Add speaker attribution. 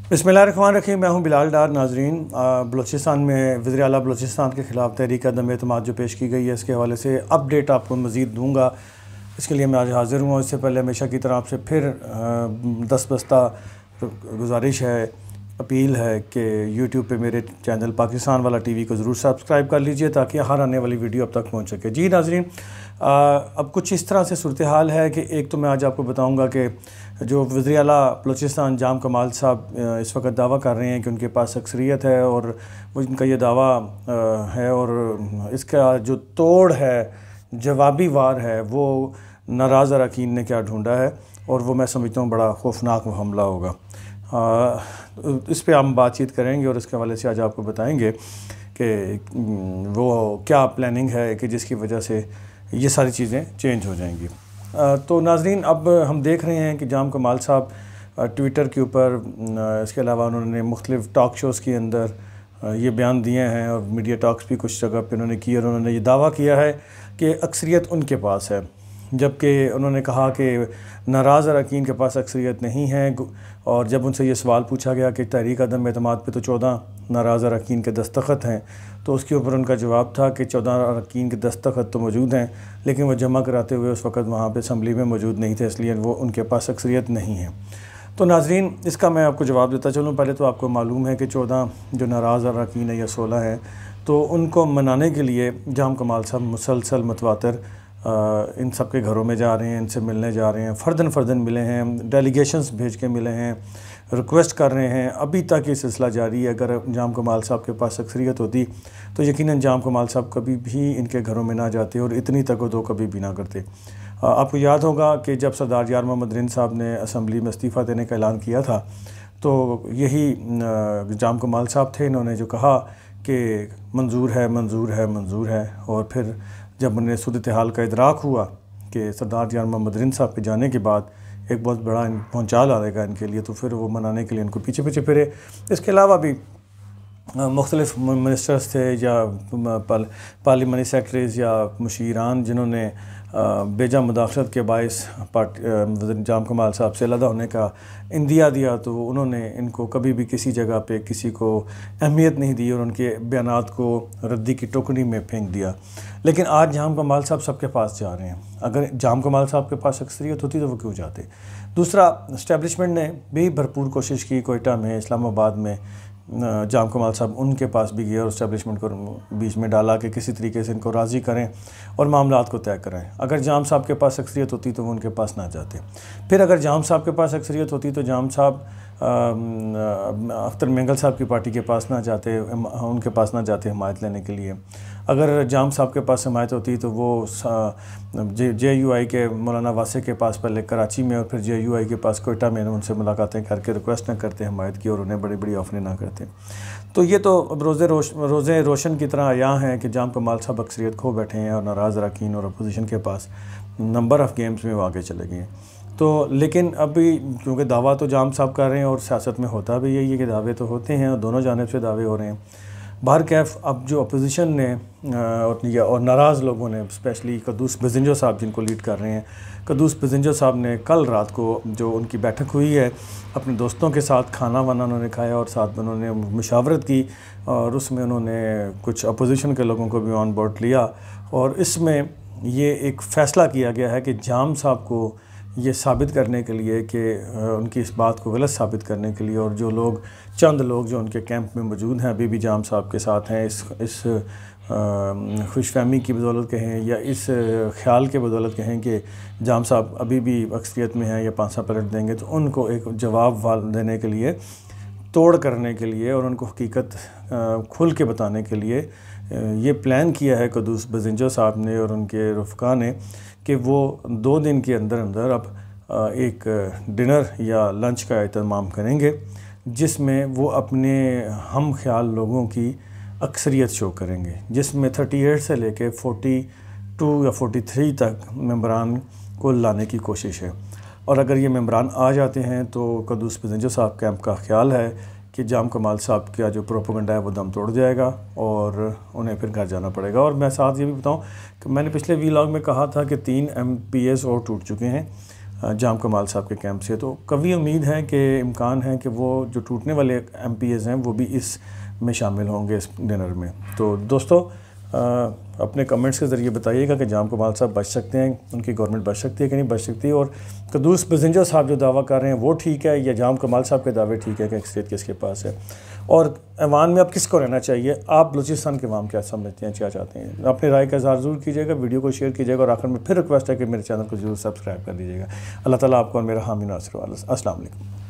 Speaker 1: बिस्मिल्लाहिर्रहमानिर्रहीम। मैं हूं बिलाल डार। नाजरीन, बलूचिस्तान में वज़ीर आला बलूचिस्तान के ख़िलाफ़ तहरीक अदम एतमाद जो पेश की गई है, इसके हवाले से अपडेट आपको मज़ीद दूँगा। इसके लिए मैं आज हाज़िर हूँ। इससे पहले हमेशा की तरह आपसे फिर दस्तबस्ता गुजारिश है, अपील है कि यूट्यूब पे मेरे चैनल पाकिस्तान वाला टीवी को ज़रूर सब्सक्राइब कर लीजिए ताकि हर आने वाली वीडियो अब तक पहुँच सके। जी नाजरीन, अब कुछ इस तरह से सूरत हाल है कि एक तो मैं आज आपको बताऊँगा कि जो वज़ीर आला बलूचिस्तान जाम कमाल साहब इस वक्त दावा कर रहे हैं कि उनके पास अक्सरियत है, और वो इनका ये दावा है, और इसका जो तोड़ है, जवाबी वार है, वो नाराज़ अरकान ने क्या ढूंढा है, और वो मैं समझता हूँ बड़ा खौफनाक हमला होगा। इस पे हम बातचीत करेंगे और इसके हवाले से आज आपको बताएंगे कि वो क्या प्लानिंग है कि जिसकी वजह से ये सारी चीज़ें चेंज हो जाएंगी। तो नाजरीन, अब हम देख रहे हैं कि जाम कमाल साहब ट्विटर के ऊपर, इसके अलावा उन्होंने मुख्तलिफ़ टॉक शोज़ के अंदर ये बयान दिए हैं, और मीडिया टॉक्स भी कुछ जगह पे उन्होंने किए, और उन्होंने ये दावा किया है कि अक्सरियत उनके पास है, जबकि उन्होंने कहा कि नाराज़ अरकान के पास अक्सरियत नहीं है। और जब उनसे ये सवाल पूछा गया कि तहरीक अदम एतमाद पे तो 14 नाराज़ अरकान के दस्तखत हैं, तो उसके ऊपर उनका जवाब था कि 14 अरकान के दस्तखत तो मौजूद हैं, लेकिन वो जमा कराते हुए उस वक़्त वहाँ पे असम्बली में मौजूद नहीं थे, इसलिए वो उनके पास अक्सरियत नहीं है। तो नाजरीन, इसका मैं आपको जवाब देता चलूँ। पहले तो आपको मालूम है कि 14 जो नाराज़ अरकान है या 16 हैं, तो उनको मनाने के लिए जाम कमाल साहब मुसलसल मतवातर इन सब के घरों में जा रहे हैं, इनसे मिलने जा रहे हैं, फ़र्दन मिले हैं, डेलीगेशंस भेज के मिले हैं, रिक्वेस्ट कर रहे हैं। अभी तक ये सिलसिला जारी है। अगर जाम कमाल साहब के पास अक्सरियत होती तो यकीनन जाम कमाल साहब कभी भी इनके घरों में ना जाते, और इतनी तकदो कभी भी ना करते। आपको याद होगा कि जब सरदार यार मोहम्मद रिंद साहब ने असम्बली में इस्तीफ़ा देने का ऐलान किया था, तो यही जाम कमाल साहब थे, इन्होंने जो कहा कि मंजूर है, मंजूर है, मंजूर है। और फिर जब उन्हें सूरत हाल का इदराक हुआ कि सरदार यार मोहम्मद रिंद साहब के जाने के बाद एक बहुत बड़ा भूचाल आएगा इनके लिए, तो फिर वो मनाने के लिए इनको पीछे पीछे फिरे। इसके अलावा भी मुख्तलिफ़ मिनिस्टर्स थे या पार्लियामेंट्री सेक्रेटरीज़ या मुशीरान जिन्होंने बेजा मुदाखलत के बायस जाम कमाल साहब से अलग होने का इंदिया दिया, तो उन्होंने इनको कभी भी किसी जगह पे किसी को अहमियत नहीं दी और उनके बयानात को रद्दी की टोकरी में फेंक दिया। लेकिन आज जाम कमाल साहब सबके पास जा रहे हैं। अगर जाम कमाल साहब के पास अक्सरियत होती तो वो क्यों जाते। दूसरा, इस्टेब्लिशमेंट ने भी भरपूर कोशिश की, कोयटा में, इस्लामाबाद में जाम कमाल साहब उनके पास भी गए और इस्टेब्लिशमेंट को बीच में डाला कि किसी तरीके से इनको राज़ी करें और मामलात को तय कराएं। अगर जाम साहब के पास अक्सरियत होती तो वो उनके पास ना जाते। फिर अगर जाम साहब के पास अक्सरियत होती तो जाम साहब अख्तर मेंगल साहब की पार्टी के पास ना जाते, उनके पास ना जाते हिमायत लेने के लिए। अगर जाम साहब के पास हिमायत होती तो वो JUI के मौलाना वासे के पास पहले कराची में और फिर JUI के पास कोयटा में उनसे मुलाकातें करके रिक्वेस्ट ना करते हिमायत की, और उन्हें बड़ी बड़ी ऑफरें ना करते। तो ये तो अब रोज़े रोशन की तरह आया है कि जाम कमाल साहब अक्सरियत खो बैठे हैं और नाराज़ अरकान और अपोजिशन के पास नंबर ऑफ़ गेम्स में वो आगे चले गए। तो लेकिन अभी क्योंकि दावा तो जाम साहब कर रहे हैं और सियासत में होता भी यही है कि दावे तो होते हैं और दोनों जानिब से दावे हो रहे हैं। बाहर कैफ अब जो अपोजिशन ने और नाराज़ लोगों ने, स्पेशली कदूस बेज़िंजो साहब जिनको लीड कर रहे हैं, कदूस बेज़िंजो साहब ने कल रात को जो उनकी बैठक हुई है अपने दोस्तों के साथ, खाना वाना उन्होंने खाया और साथ में उन्होंने मुशावरत की, और उसमें उन्होंने कुछ अपोजिशन के लोगों को भी ऑन बोर्ड लिया, और इसमें ये एक फ़ैसला किया गया है कि जाम साहब को ये साबित करने के लिए कि उनकी इस बात को गलत साबित करने के लिए, और जो लोग, चंद लोग जो उनके कैंप में मौजूद हैं अभी भी जाम साहब के साथ हैं, इस खुशफहमी की बदौलत कहें या इस ख्याल के बदौलत कहें कि जाम साहब अभी भी अक्सरियत में हैं या पांसा पलट देंगे, तो उनको एक जवाब देने के लिए, तोड़ करने के लिए और उनको हकीकत खुल के बताने के लिए ये प्लान किया है कदूस बेज़िंजो साहब ने और उनके रफ़का ने कि वो 2 दिन के अंदर अंदर अब एक डिनर या लंच का एहतमाम करेंगे, जिसमें वो अपने हम ख्याल लोगों की अक्सरियत शो करेंगे, जिसमें 38 से लेके 42 या 43 तक मेंबरान को लाने की कोशिश है। और अगर ये मेंबरान आ जाते हैं तो कदूस बेज़िंजो साहब कैंप का ख्याल है कि जाम कमाल साहब का जो प्रोपेगेंडा है वो दम तोड़ जाएगा और उन्हें फिर घर जाना पड़ेगा। और मैं साथ ये भी बताऊं कि मैंने पिछले वीलॉग में कहा था कि 3 MPs और टूट चुके हैं, जाम कमाल साहब के कैंप से। तो कभी उम्मीद है कि इम्कान है कि वो जो टूटने वाले MPs हैं वो भी इस में शामिल होंगे इस डिनर में। तो दोस्तों अपने कमेंट्स के ज़रिए बताइएगा कि जाम कमाल साहब बच सकते हैं, उनकी गवर्नमेंट बच सकती है कि नहीं बच सकती, और कदूस बजिंजर साहब जो दावा कर रहे हैं वो ठीक है या जाम कमाल साहब के दावे ठीक है कि एक्सरेट किसके पास है, और ऐवान में अब किसको रहना चाहिए, आप बलूचिस्तान के अवाम क्या समझते हैं, क्या चाहते हैं, अपनी राय का इज़हार ज़रूर कीजिएगा, वीडियो को शेयर कीजिएगा, और आखिर में फिर रिक्वेस्ट है कि मेरे चैनल को जरूर सब्सक्राइब कर दीजिएगा। अल्लाह ताला आपको और मेरा हामी नासिर। अस्सलाम वालेकुम।